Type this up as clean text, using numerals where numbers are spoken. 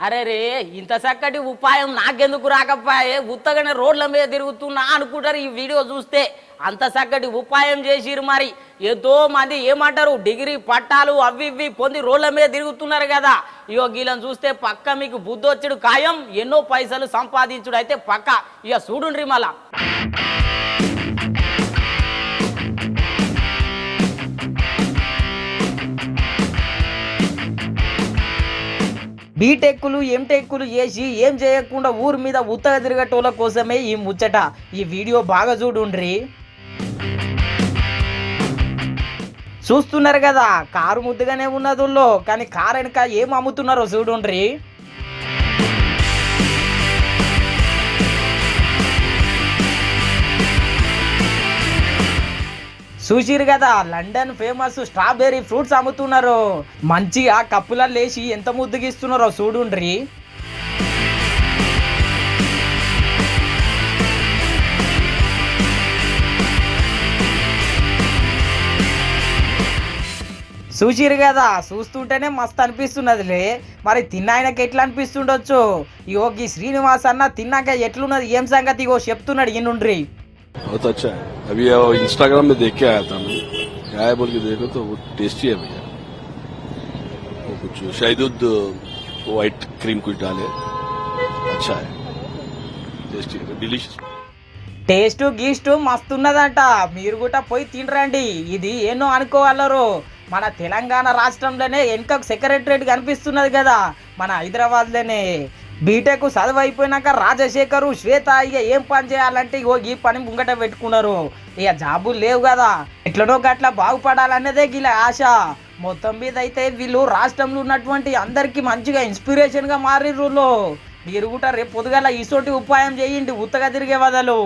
అరే రే, ఇంత చక్కటి ఉపాయం నాకెందుకు రాకపోయే, ఉత్తగానే రోడ్ల మీద తిరుగుతున్నా అనుకుంటారు ఈ వీడియో చూస్తే. అంత చక్కటి ఉపాయం చేసిరు. మరి ఎంతో మంది ఏమంటారు, డిగ్రీ పట్టాలు అవి ఇవి పొంది రోడ్ల మీద తిరుగుతున్నారు కదా. ఇగో గీళ్ళని చూస్తే పక్క మీకు బుద్ధొచ్చుడు ఖాయం, ఎన్నో పైసలు సంపాదించుడు అయితే పక్క. ఇక చూడుండ్రి మళ్ళా. బీటెక్కులు ఎంటెక్కులు చేసి ఏం చేయకుండా ఊరి మీద ఉత్తగా తిరగటోళ్ళ కోసమే ఈ ముచ్చట. ఈ వీడియో బాగా చూడుండ్రి. చూస్తున్నారు కదా, కారు ముద్దుగానే ఉన్నదుల్లో, కానీ కారు వెనక ఏం అమ్ముతున్నారో చూడుండ్రి. చూసిరు కదా, లండన్ ఫేమస్ స్ట్రాబెర్రీ ఫ్రూట్స్ అమ్ముతున్నారు. మంచిగా కప్పులలో లేచి ఎంత ముద్దుగిస్తున్నారో చూడుండ్రి. చూసిరు కదా, చూస్తుంటేనే మస్తు అనిపిస్తున్నదిలే. మరి తిన్నాయనకి ఎట్లా అనిపిస్తుండొచ్చు. యోగి శ్రీనివాస్ అన్న తిన్నాక ఎట్లున్నది ఏం సంగతి ఇగో చెప్తున్నాడు ఈయనుండ్రి. बहुत अच्छा है। अभी वो इंस्टाग्राम में देख के आया था मैं, क्या है बोल के देखो तो वो टेस्टी है भैया। वो कुछ शहदूध व्हाइट क्रीम कुछ डाले, अच्छा है, टेस्टी है, डिलीशियस। టేస్ట్ గీస్ట్ మస్తున్నదంట. మీరు కూడా పోయి తినరండి. ఇది ఏనో అనుకోవాలరు, మన తెలంగాణ రాష్ట్రంలోనే వెనుక సెక్రటరేట్ కనిపిస్తున్నది కదా, మన హైదరాబాద్లోనే. బీటెక్ చదువు అయిపోయినాక రాజశేఖరు శ్వేత ఇక ఏం పని చేయాలంటే ఇగో ఈ పని ముంగట పెట్టుకున్నారు. ఇక జాబులు లేవు కదా, ఎట్లనో గట్లా బాగుపడాలన్నదే వీళ్ళ ఆశ. మొత్తం మీద అయితే వీళ్ళు రాష్ట్రంలో ఉన్నటువంటి అందరికీ మంచిగా ఇన్స్పిరేషన్గా మారిర్రు. మీరు కూడా రేపు పొద్దుగాల ఇసోటి ఉపాయం చేయండి, ఉత్తగా తిరిగే వదలు.